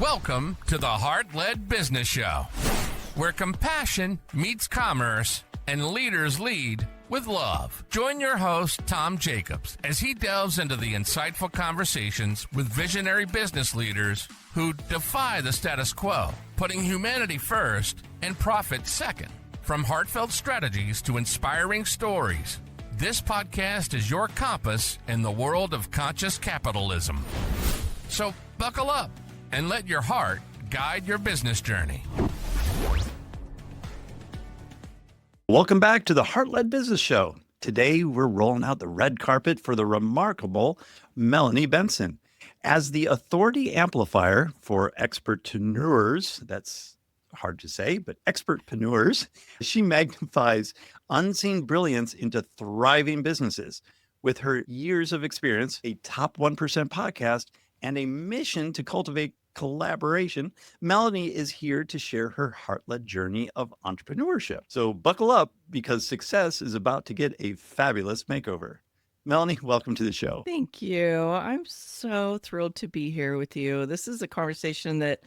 Welcome to the Heart-Led Business Show, where compassion meets commerce and leaders lead with love. Join your host, Tom Jacobs, as he delves into the insightful conversations with visionary business leaders who defy the status quo, putting humanity first and profit second. From heartfelt strategies to inspiring stories, this podcast is your compass in the world of conscious capitalism. So buckle up and let your heart guide your business journey. Welcome back to the Heart-Led Business Show. Today, we're rolling out the red carpet for the remarkable Melanie Benson. As the authority amplifier for expertpreneurs, that's hard to say, but expertpreneurs, she magnifies unseen brilliance into thriving businesses. With her years of experience, a top 1% podcast, and a mission to cultivate collaboration, Melanie is here to share her heart-led journey of entrepreneurship. So buckle up, because success is about to get a fabulous makeover. Melanie, welcome to the show. Thank you. I'm so thrilled to be here with you. This is a conversation that,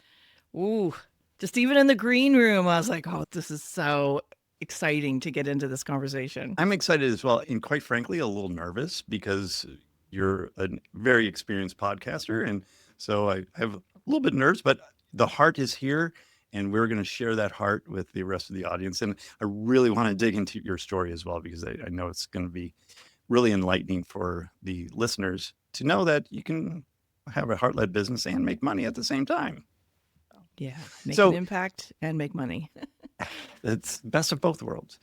just even in the green room, I was like, oh, this is so exciting to get into this conversation. I'm excited as well, and quite frankly, a little nervous because you're a very experienced podcaster, and so I have a little bit nervous, but the heart is here, and we're going to share that heart with the rest of the audience. And I really want to dig into your story as well, because I know it's going to be really enlightening for the listeners to know that you can have a heart-led business and make money at the same time. Yeah, make an impact and make money. It's best of both worlds.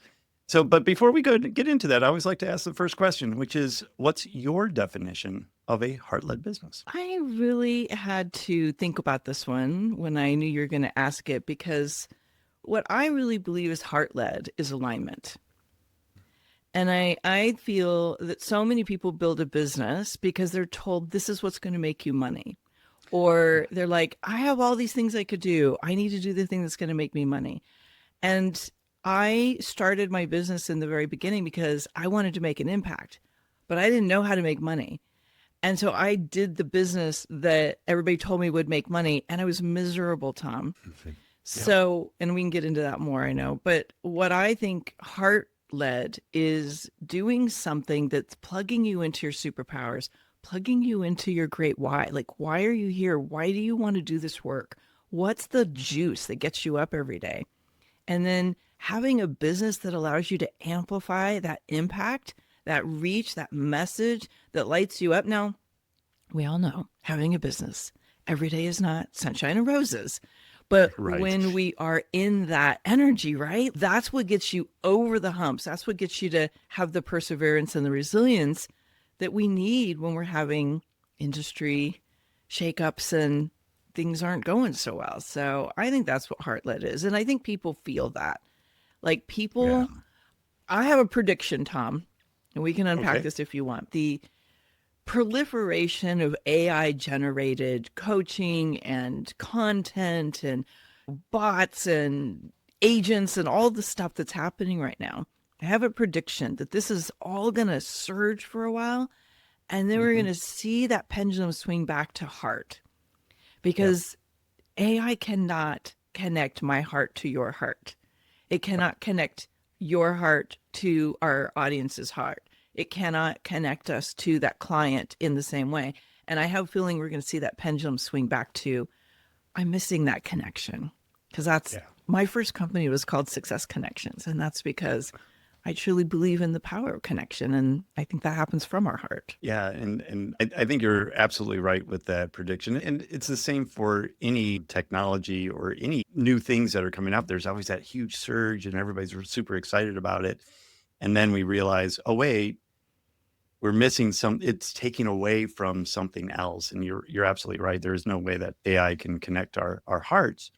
So, but before we get into that, I always like to ask the first question, which is, what's your definition of a heart-led business? I really had to think about this one when I knew you were going to ask it, because what I really believe is heart-led is alignment. And I feel that so many people build a business because they're told this is what's going to make you money. Or they're like, I have all these things I could do. I need to do the thing that's going to make me money. And I started my business in the very beginning because I wanted to make an impact, but I didn't know how to make money. And so I did the business that everybody told me would make money, and I was miserable, Tom. Yeah. So, and we can get into that more, I know. But what I think heart-led is doing something that's plugging you into your superpowers, plugging you into your great why. Like, why are you here? Why do you want to do this work? What's the juice that gets you up every day? And then having a business that allows you to amplify that impact, that reach, that message that lights you up. Now, we all know having a business every day is not sunshine and roses. But when we are in that energy, right, that's what gets you over the humps. That's what gets you to have the perseverance and the resilience that we need when we're having industry shakeups and things aren't going so well. So I think that's what heart-led is. And I think people feel that. Like people, I have a prediction, Tom, and we can unpack this if you want. The proliferation of AI-generated coaching and content and bots and agents and all the stuff that's happening right now, I have a prediction that this is all going to surge for a while, and then we're going to see that pendulum swing back to heart, because AI cannot connect my heart to your heart. It cannot connect your heart to our audience's heart. It cannot connect us to that client in the same way. And I have a feeling we're going to see that pendulum swing back to, I'm missing that connection. Because that's, my first company was called Success Connections. And that's because I truly believe in the power of connection. And I think that happens from our heart. Yeah. And I think you're absolutely right with that prediction. And it's the same for any technology or any new things that are coming up. There's always that huge surge and everybody's super excited about it. And then we realize, oh, wait, we're missing it's taking away from something else. And you're absolutely right. There is no way that AI can connect our hearts.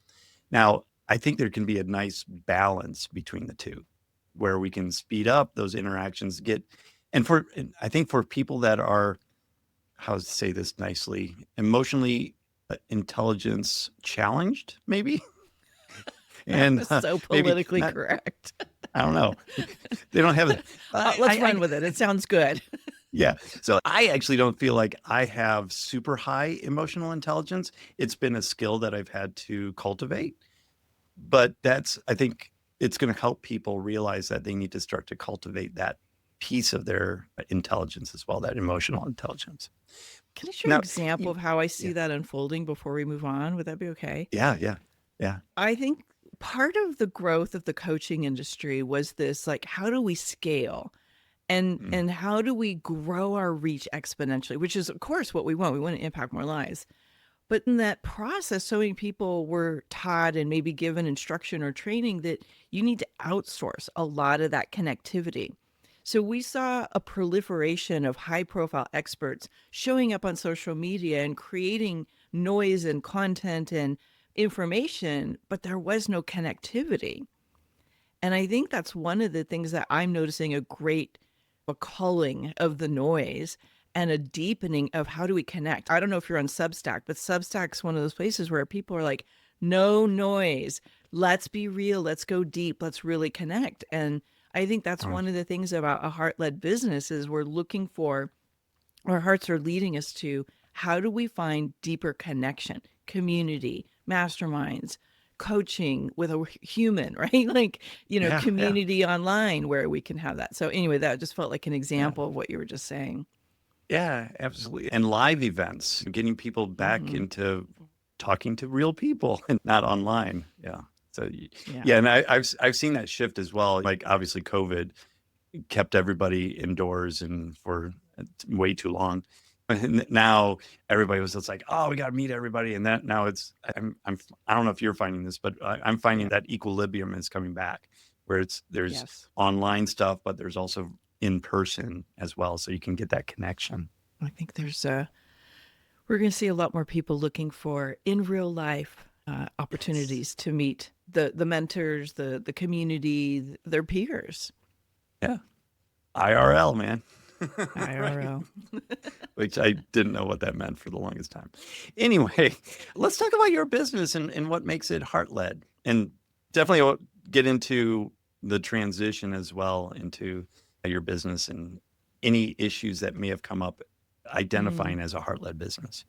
Now, I think there can be a nice balance between the two, where we can speed up those interactions, I think for people that are, how to say this nicely, emotionally intelligence challenged, maybe. And so politically correct. I don't know. They don't have it. Let's run with it. It sounds good. Yeah. So I actually don't feel like I have super high emotional intelligence. It's been a skill that I've had to cultivate. But I think it's going to help people realize that they need to start to cultivate that piece of their intelligence as well, that emotional intelligence. Can I share an Now, example of how I see yeah, that unfolding before we move on? Would that be okay? yeah, yeah, yeah. I think part of the growth of the coaching industry was this, like, how do we scale? Mm, And how do we grow our reach exponentially, which is of course what we want. We want to impact more lives. But in that process, so many people were taught and maybe given instruction or training that you need to outsource a lot of that connectivity. So we saw a proliferation of high profile experts showing up on social media and creating noise and content and information, but there was no connectivity. And I think that's one of the things that I'm noticing a culling of the noise and a deepening of how do we connect. I don't know if you're on Substack, but Substack's one of those places where people are like, no noise. Let's be real. Let's go deep. Let's really connect. And I think that's uh, one of the things about a heart-led business is we're looking for, our hearts are leading us to, how do we find deeper connection, community, masterminds, coaching with a human, right? Like, yeah, yeah, community online where we can have that. So anyway, that just felt like an yeah. example of what you were just saying. Yeah, absolutely. And live events, getting people back Hmm. into talking to real people and not online. Yeah. So Yeah. yeah, and I've seen that shift as well. Like obviously COVID kept everybody indoors and for way too long. And now everybody was just like, oh, we got to meet everybody. And that now I don't know if you're finding this, but I'm finding Yeah. that equilibrium is coming back where there's Yes. online stuff, but there's also in person as well. So you can get that connection. I think we're going to see a lot more people looking for in real life Yes. opportunities to meet the mentors, the community, their peers. Yeah. IRL, man. Right. IRL. Which I didn't know what that meant for the longest time. Anyway, let's talk about your business and what makes it heart led. And definitely get into the transition as well into your business and any issues that may have come up Mm. identifying as a heart led business.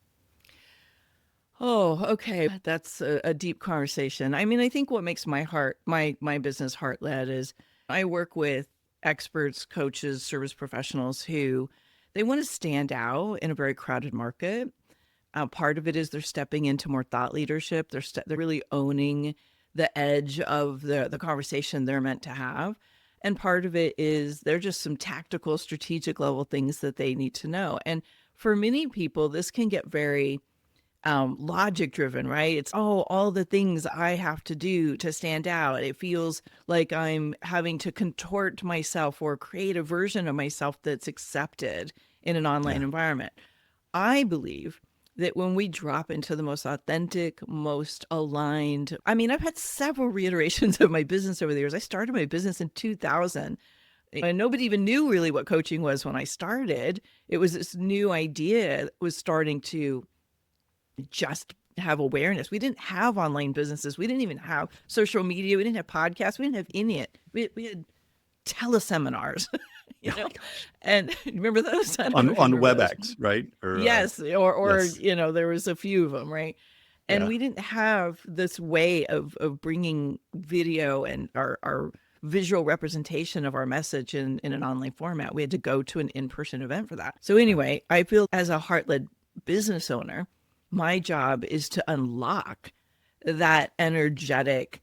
Oh, okay. That's a deep conversation. I mean, I think what makes my business heart led is I work with experts, coaches, service professionals who they want to stand out in a very crowded market. Part of it is they're stepping into more thought leadership. They're really owning the edge of the conversation they're meant to have. And part of it is they're just some tactical, strategic level things that they need to know. And for many people, this can get very logic driven, right? It's, oh, all the things I have to do to stand out. It feels like I'm having to contort myself or create a version of myself that's accepted in an online Yeah. environment. I believe that when we drop into the most authentic, most aligned, I mean, I've had several reiterations of my business over the years. I started my business in 2000 and nobody even knew really what coaching was when I started. It was this new idea that was starting to just have awareness. We didn't have online businesses. We didn't even have social media. We didn't have podcasts. We didn't have any of it. We had teleseminars, you Oh know, my gosh. and remember those? I don't know if you On remember those. WebEx, right? Or Yes, or yes. there was a few of them, right? And Yeah. we didn't have this way of bringing video and our visual representation of our message in an online format. We had to go to an in-person event for that. So Yeah. anyway, I feel as a heart-led business owner, my job is to unlock that energetic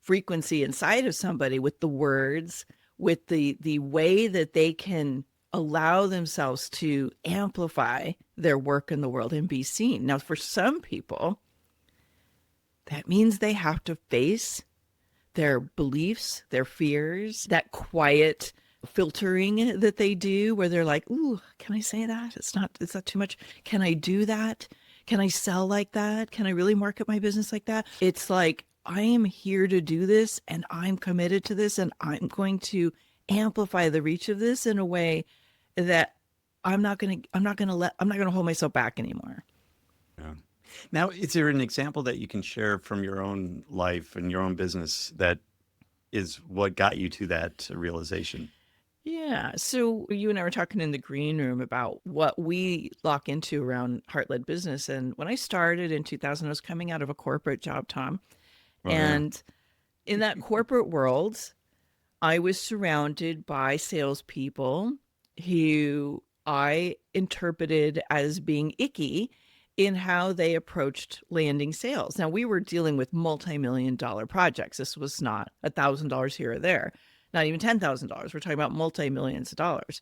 frequency inside of somebody with the words, with the way that they can allow themselves to amplify their work in the world and be seen. Now, for some people, that means they have to face their beliefs, their fears, that quiet filtering that they do where they're like, ooh, can I say that? It's not too much. Can I do that? Can I sell like that? Can I really market my business like that? It's like, I am here to do this and I'm committed to this and I'm going to amplify the reach of this in a way that I'm not going to hold myself back anymore. Yeah. Now, is there an example that you can share from your own life and your own business that is what got you to that realization? Yeah. So you and I were talking in the green room about what we lock into around heart-led business. And when I started in 2000, I was coming out of a corporate job, Tom. Oh, yeah. And in that corporate world, I was surrounded by salespeople who I interpreted as being icky in how they approached landing sales. Now, we were dealing with multi-million dollar projects. This was not $1,000 here or there, not even $10,000. We're talking about multi-millions of dollars.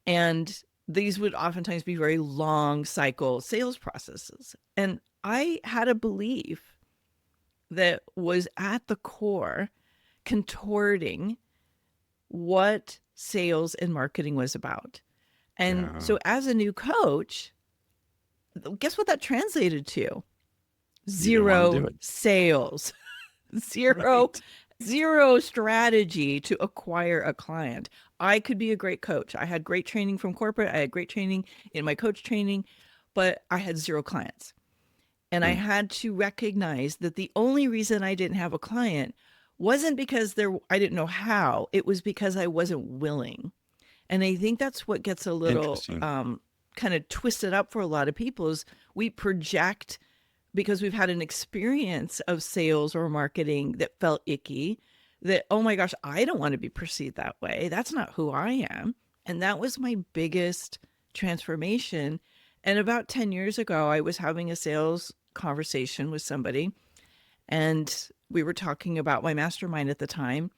And these would oftentimes be very long cycle sales processes. And I had a belief that was at the core contorting what sales and marketing was about. And Yeah. so as a new coach, guess what that translated to? You didn't want to do Zero it. sales, zero, Right. zero strategy to acquire a client. I could be a great coach. I had great training from corporate. I had great training in my coach training, but I had zero clients. And I Mm. had to recognize that the only reason I didn't have a client wasn't because I didn't know how. It was because I wasn't willing. And I think that's what gets a little Interesting. kind of twisted up for a lot of people is we project because we've had an experience of sales or marketing that felt icky that, oh my gosh, I don't want to be perceived that way. That's not who I am. And that was my biggest transformation. And about 10 years ago, I was having a sales conversation with somebody, and we were talking about my mastermind at the time.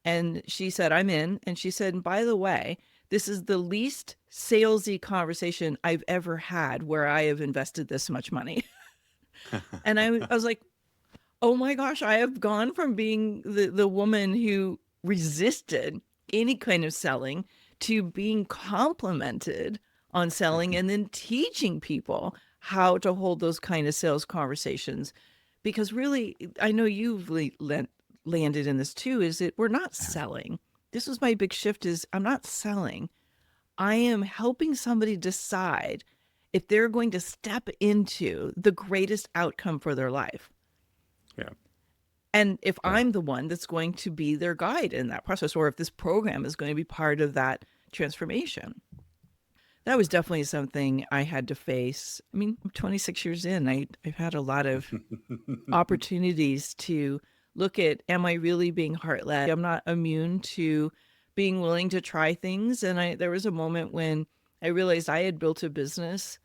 And she said, I'm in. And she said, by the way, this is the least salesy conversation I've ever had where I have invested this much money. And I was like, oh my gosh, I have gone from being the woman who resisted any kind of selling to being complimented on selling and then teaching people how to hold those kind of sales conversations. Because really, I know you've landed in this too, is that we're not selling. This was my big shift is I'm not selling. I am helping somebody decide if they're going to step into the greatest outcome for their life. Yeah. And if Yeah. I'm the one that's going to be their guide in that process, or if this program is going to be part of that transformation. That was definitely something I had to face. I mean, I'm 26 years in. I've had a lot of opportunities to look at, am I really being heart-led? I'm not immune to being willing to try things. And there was a moment when I realized I had built a business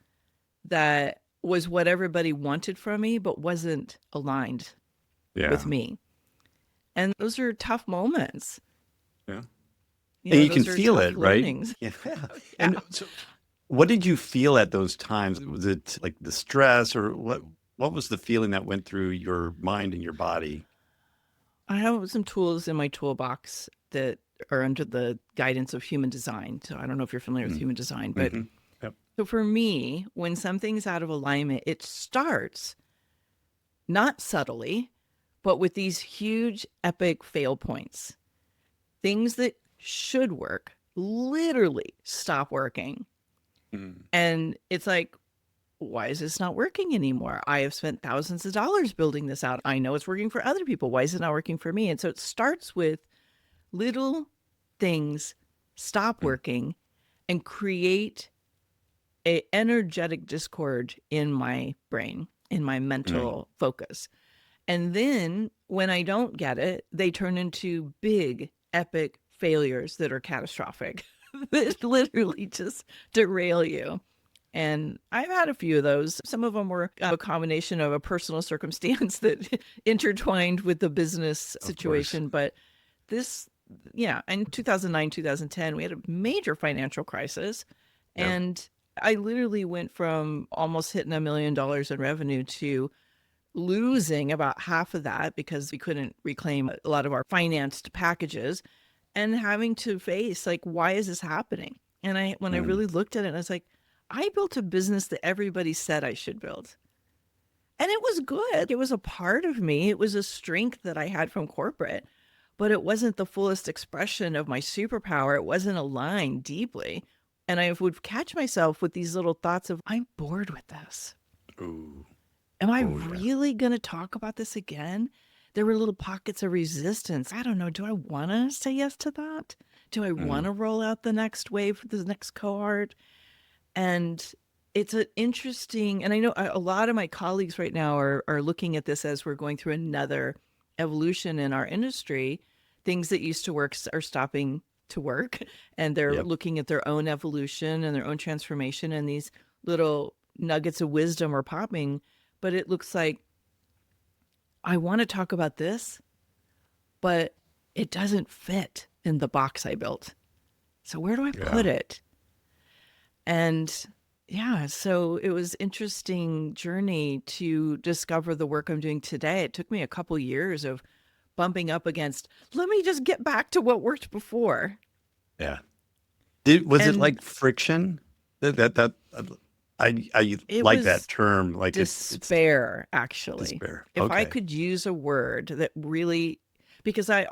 that was what everybody wanted from me, but wasn't aligned with Yeah. me. And those are tough moments. Yeah. You And know, you can those are feel tough it, right? learnings. Yeah. Yeah. And so what did you feel at those times? Was it like the stress or what was the feeling that went through your mind and your body? I have some tools in my toolbox that are under the guidance of human design. So I don't know if you're familiar with Mm. human design, but Hmm. Yep. so for me, when something's out of alignment, it starts not subtly, but with these huge epic fail points. Things that should work literally stop working. Mm. And it's like, why is this not working anymore? I have spent thousands of dollars building this out. I know it's working for other people. Why is it not working for me? And so it starts with little things stop Mm. working and create a energetic discord in my brain, in my Mm. mental focus. And then when I don't get it, they turn into big, epic failures that are catastrophic, that literally just derail you. And I've had a few of those. Some of them were a combination of a personal circumstance that intertwined with the business Of course. situation. But this, yeah, in 2009, 2010, we had a major financial crisis. Yep. And I literally went from almost hitting $1 million in revenue to losing about half of that because we couldn't reclaim a lot of our financed packages and having to face like, why is this happening? And when I Mm. really looked at it, I was like, I built a business that everybody said I should build. And it was good. It was a part of me. It was a strength that I had from corporate, but it wasn't the fullest expression of my superpower. It wasn't aligned deeply. And I would catch myself with these little thoughts of, I'm bored with this. Ooh. Am I Oh, yeah. really going to talk about this again? there were little pockets of resistance. I don't know. Do I want to say yes to that? Do I want to roll out the next wave for the next cohort? And it's an interesting, and I know a lot of my colleagues right now are looking at this as we're going through another evolution in our industry. Things that used to work are stopping to work, and they're Yep. looking at their own evolution and their own transformation, and these little nuggets of wisdom are popping. But it looks like I want to talk about this, but it doesn't fit in the box I built. So where do I put it? And yeah, so it was interesting journey to discover the work I'm doing today. It took me a couple years of bumping up against, let me just get back to what worked before. Yeah. Was it And like friction? I it like was that term. Like it's despair, actually. despair. If I Okay. could use a word that really, because I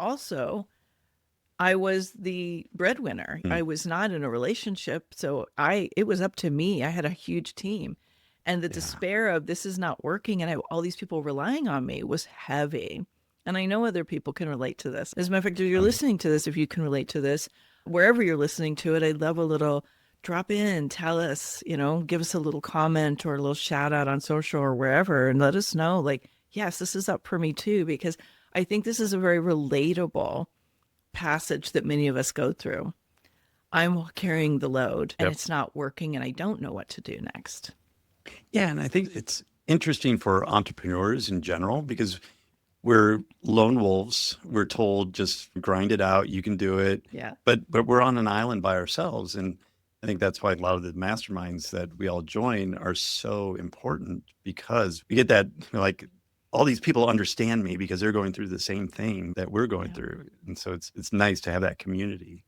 was the breadwinner. I was not in a relationship, so it was up to me. I had a huge team. And the Yeah. despair of this is not working and all these people relying on me was heavy. And I know other people can relate to this. As a matter of fact, if you're listening to this, if you can relate to this, wherever you're listening to it, I'd love a little drop in, tell us, give us a little comment or a little shout out on social or wherever, and let us know, like, yes, this is up for me too, because I think this is a very relatable passage that many of us go through. I'm carrying the load and Yep. it's not working and I don't know what to do next. Yeah, and I think it's interesting for entrepreneurs in general because we're lone wolves. We're told just grind it out, you can do it. Yeah. But we're on an island by ourselves, and I think that's why a lot of the masterminds that we all join are so important because we get that like all these people understand me because they're going through the same thing that we're going through, and so it's nice to have that community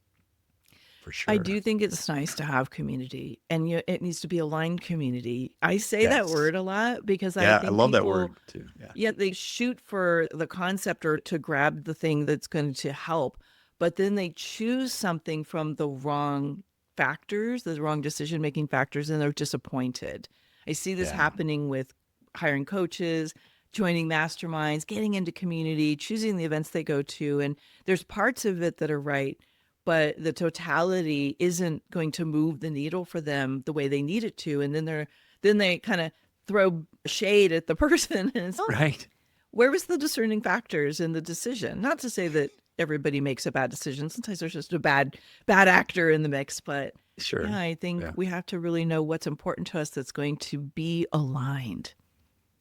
for I sure. do think it's nice to have community, and it needs to be aligned community. I say that Yes. word a lot because I Yeah, I think love that people, word too. Yeah. yeah, they shoot for the concept or to grab the thing that's going to help, but then they choose something from the wrong factors, the wrong decision-making factors, and they're disappointed. I see this Yeah. happening with hiring coaches, joining masterminds, getting into community, choosing the events they go to, and there's parts of it that are right, but the totality isn't going to move the needle for them the way they need it to. And then they kind of throw shade at the person and it's, Right. where was the discerning factors in the decision? Not to say that everybody makes a bad decision. Sometimes there's just a bad actor in the mix, but Sure. yeah, I think Yeah. we have to really know what's important to us that's going to be aligned.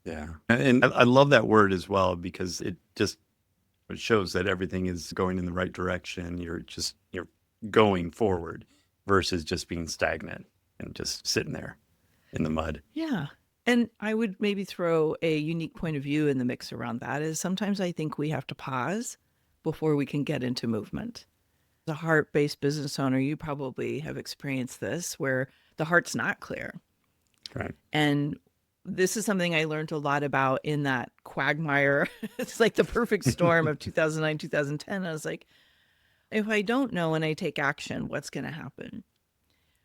Yeah. And I love that word as well because it shows that everything is going in the right direction. You're going forward versus just being stagnant and just sitting there in the mud. Yeah. And I would maybe throw a unique point of view in the mix around that is sometimes I think we have to pause before we can get into movement. As a heart-based business owner, you probably have experienced this where the heart's not clear. Right. And this is something I learned a lot about in that quagmire. It's like the perfect storm of 2009, 2010. I was like, if I don't know and I take action, what's going to happen?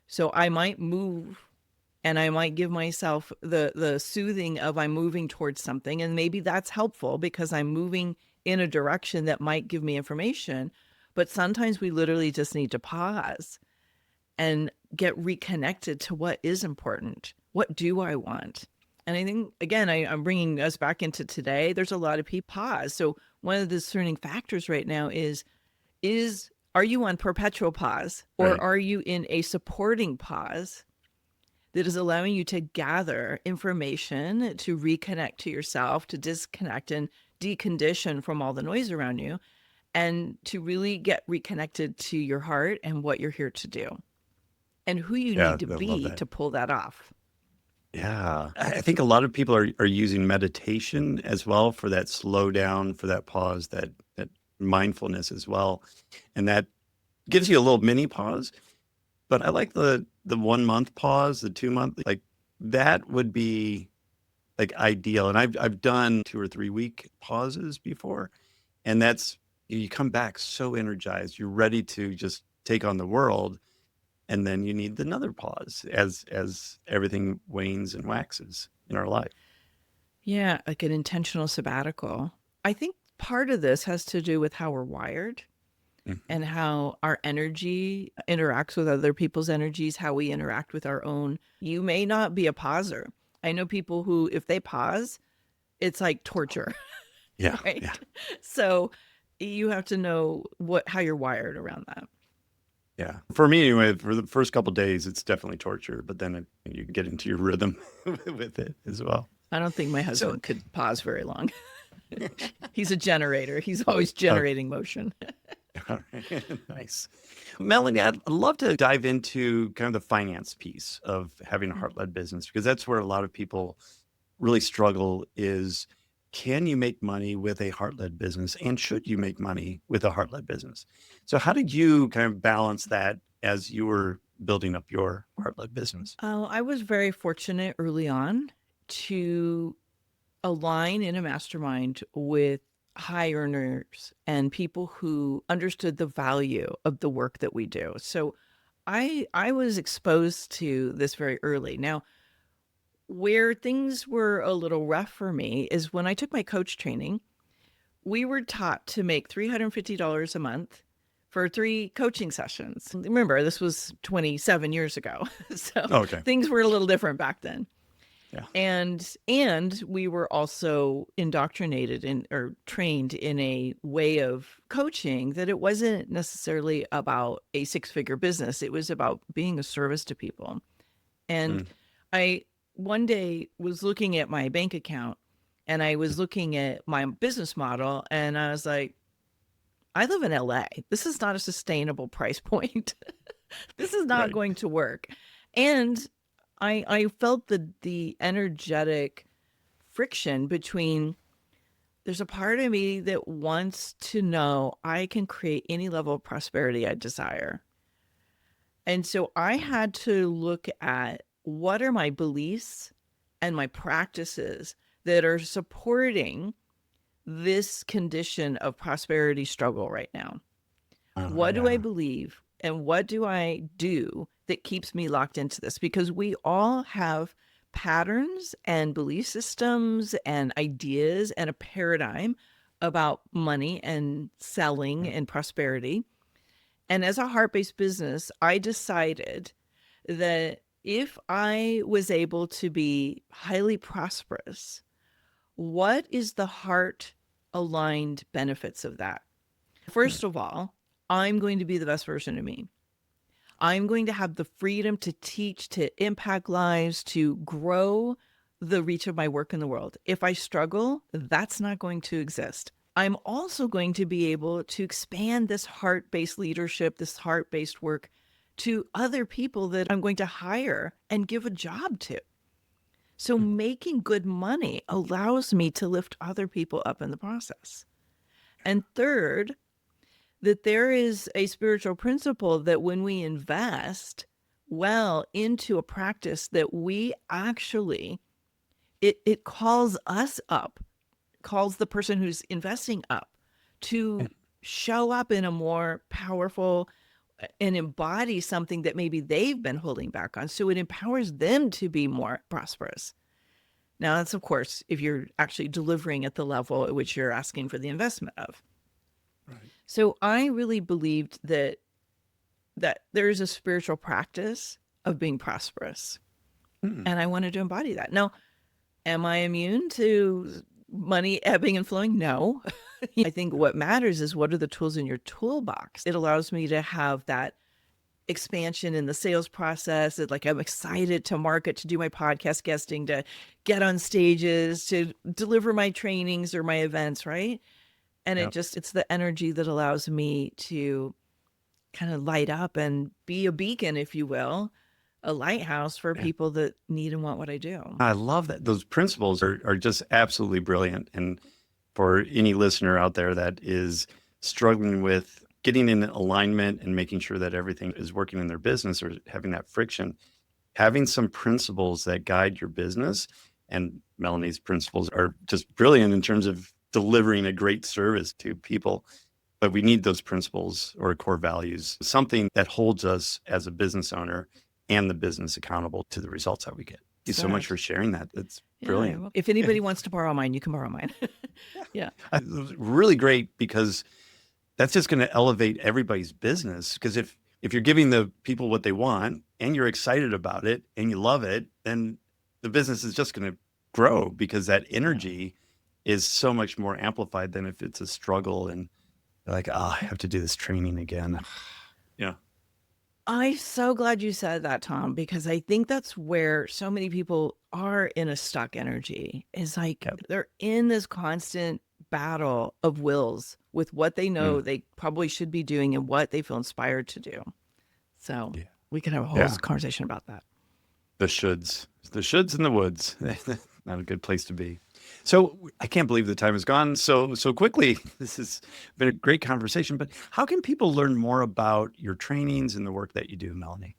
So I might move and I might give myself the soothing of I'm moving towards something. And maybe that's helpful because I'm moving in a direction that might give me information. But sometimes we literally just need to pause and get reconnected to what is important. What do I want? And I think, again, I'm bringing us back into today. There's a lot of people pause. So one of the discerning factors right now is are you on perpetual pause or Right. are you in a supporting pause that is allowing you to gather information, to reconnect to yourself, to disconnect and decondition from all the noise around you, and to really get reconnected to your heart and what you're here to do and who you Yeah, need to I love be that. to pull that off. Yeah. I think a lot of people are using meditation as well for that slow down, for that pause, that mindfulness as well. And that gives you a little mini pause. But I like the 1 month pause, the 2 month, like that would be like ideal. And I've done 2 or 3 week pauses before. And that's you come back so energized. You're ready to just take on the world. And then you need another pause as everything wanes and waxes in our life. Yeah, like an intentional sabbatical. I think part of this has to do with how we're wired and how our energy interacts with other people's energies, how we interact with our own. You may not be a pauser. I know people who, if they pause, it's like torture, Yeah. right? Yeah. So you have to know how you're wired around that. Yeah. For me, anyway, for the first couple of days, it's definitely torture, but then you get into your rhythm with it as well. I don't think my So, husband could pause very long. He's a generator. He's always generating motion. all right. Nice. Melanie, I'd love to dive into kind of the finance piece of having a heart-led business, because that's where a lot of people really struggle is, can you make money with a heart-led business, and should you make money with a heart-led business? So how did you kind of balance that as you were building up your heart-led business? I was very fortunate early on to align in a mastermind with high earners and people who understood the value of the work that we do. So I was exposed to this very early. Now, where things were a little rough for me is when I took my coach training, we were taught to make $350 a month for 3 coaching sessions. Remember, this was 27 years ago. So Okay. things were a little different back then. Yeah. And we were also indoctrinated or trained in a way of coaching that it wasn't necessarily about a 6-figure business. It was about being a service to people. And I one day was looking at my bank account and I was looking at my business model and I was like, I live in LA. This is not a sustainable price point. This is not Right. going to work. And I felt the energetic friction between, there's a part of me that wants to know I can create any level of prosperity I desire. And so I had to look at what are my beliefs and my practices that are supporting this condition of prosperity struggle right now. What do I believe and what do I do that keeps me locked into this? Because we all have patterns and belief systems and ideas and a paradigm about money and selling and prosperity. And as a heart-based business, I decided that if I was able to be highly prosperous, what is the heart-aligned benefits of that? First of all, I'm going to be the best version of me. I'm going to have the freedom to teach, to impact lives, to grow the reach of my work in the world. If I struggle, that's not going to exist. I'm also going to be able to expand this heart-based leadership, this heart-based work to other people that I'm going to hire and give a job to. So making good money allows me to lift other people up in the process. And third, that there is a spiritual principle that when we invest well into a practice that we actually, it calls us up, calls the person who's investing up to show up in a more powerful and embody something that maybe they've been holding back on. So it empowers them to be more prosperous. Now, that's, of course, if you're actually delivering at the level at which you're asking for the investment of. Right. So I really believed that there is a spiritual practice of being prosperous. And I wanted to embody that. Now, am I immune to money ebbing and flowing? No. I think what matters is what are the tools in your toolbox. It allows me to have that expansion in the sales process. Like I'm excited to market, to do my podcast guesting, to get on stages, to deliver my trainings or my events, right? And it's the energy that allows me to kind of light up and be a beacon, if you will, a lighthouse for people that need and want what I do. I love that. Those principles are just absolutely brilliant. And for any listener out there that is struggling with getting in alignment and making sure that everything is working in their business or having that friction, having some principles that guide your business, and Melanie's principles are just brilliant in terms of delivering a great service to people. But we need those principles or core values, something that holds us as a business owner and the business accountable to the results that we get. you so much for sharing that. That's brilliant. Well, if anybody wants to borrow mine, you can borrow mine. Yeah. It was really great because that's just going to elevate everybody's business. Because if you're giving the people what they want and you're excited about it and you love it, then the business is just going to grow because that energy is so much more amplified than if it's a struggle and like, I have to do this training again. Yeah. I'm so glad you said that, Tom, because I think that's where so many people are in a stuck energy. Is like they're in this constant battle of wills with what they know they probably should be doing and what they feel inspired to do. So we could have a whole conversation about that. The shoulds in the woods. Not a good place to be. So I can't believe the time has gone so quickly. This has been a great conversation, but how can people learn more about your trainings and the work that you do, Melanie?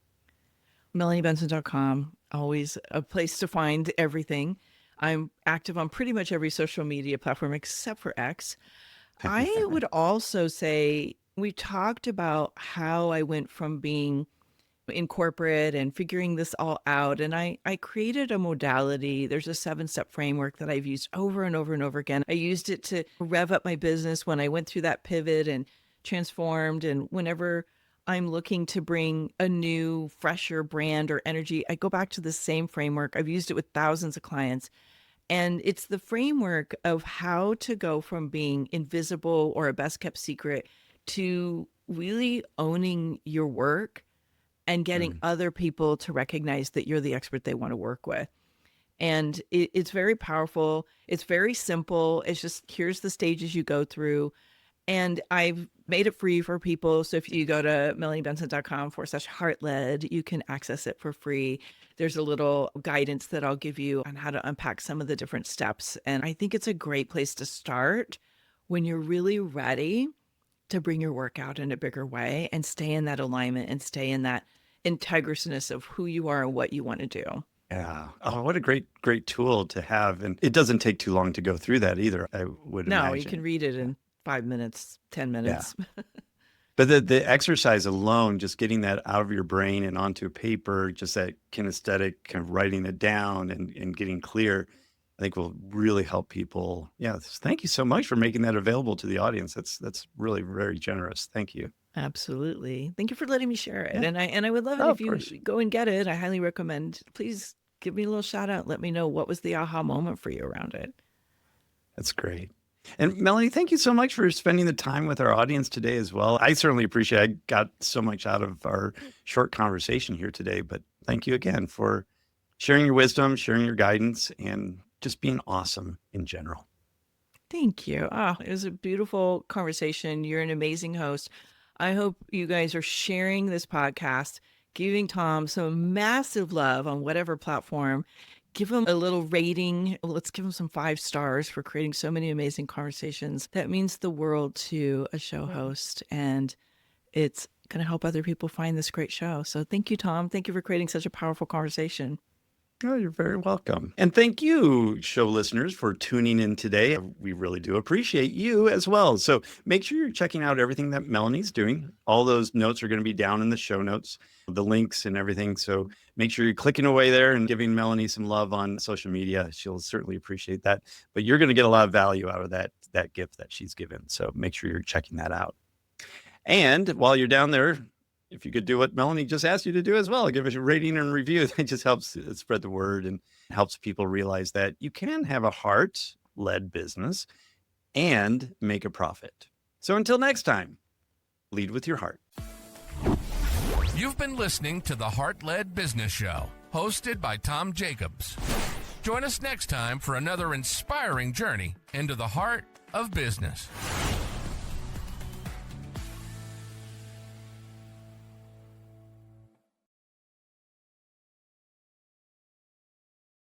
MelanieBenson.com, always a place to find everything. I'm active on pretty much every social media platform except for X. I would also say we talked about how I went from being in corporate and figuring this all out. And I created a modality. There's a 7-step framework that I've used over and over and over again. I used it to rev up my business when I went through that pivot and transformed. And whenever I'm looking to bring a new, fresher brand or energy, I go back to the same framework. I've used it with thousands of clients. And it's the framework of how to go from being invisible or a best kept secret to really owning your work and getting other people to recognize that you're the expert they want to work with. And it's very powerful. It's very simple. It's just, here's the stages you go through. And I've made it free for people. So if you go to MelanieBenson.com/heartled, you can access it for free. There's a little guidance that I'll give you on how to unpack some of the different steps. And I think it's a great place to start when you're really ready to bring your work out in a bigger way and stay in that alignment and stay in that integrity of who you are and what you want to do. Yeah. Oh, what a great tool to have. And it doesn't take too long to go through that either, I would imagine. No, you can read it in 5 minutes, 10 minutes. Yeah. But the exercise alone, just getting that out of your brain and onto paper, just that kinesthetic kind of writing it down and getting clear, I think will really help people. Yeah. Thank you so much for making that available to the audience. That's really very generous. Thank you. Absolutely. Thank you for letting me share it. Yeah. And I would love it if you go and get it. I highly recommend. Please give me a little shout out. Let me know what was the aha moment for you around it. That's great. And Melanie, thank you so much for spending the time with our audience today as well. I certainly appreciate it. I got so much out of our short conversation here today, but thank you again for sharing your wisdom, sharing your guidance, and just being awesome in general. Thank you. It was a beautiful conversation. You're an amazing host. I hope you guys are sharing this podcast, giving Tom some massive love on whatever platform. Give him a little rating. Let's give him some 5 stars for creating so many amazing conversations. That means the world to a show host, and it's going to help other people find this great show. So thank you, Tom. Thank you for creating such a powerful conversation. Oh, you're very welcome. And thank you, show listeners, for tuning in today. We really do appreciate you as well. So make sure you're checking out everything that Melanie's doing. All those notes are going to be down in the show notes, the links and everything. So make sure you're clicking away there and giving Melanie some love on social media. She'll certainly appreciate that. But you're going to get a lot of value out of that gift that she's given. So make sure you're checking that out. And while you're down there, if you could do what Melanie just asked you to do as well, give us a rating and review. That just helps spread the word and helps people realize that you can have a heart-led business and make a profit. So until next time, lead with your heart. You've been listening to the Heart-Led Business Show, hosted by Tom Jacobs. Join us next time for another inspiring journey into the heart of business.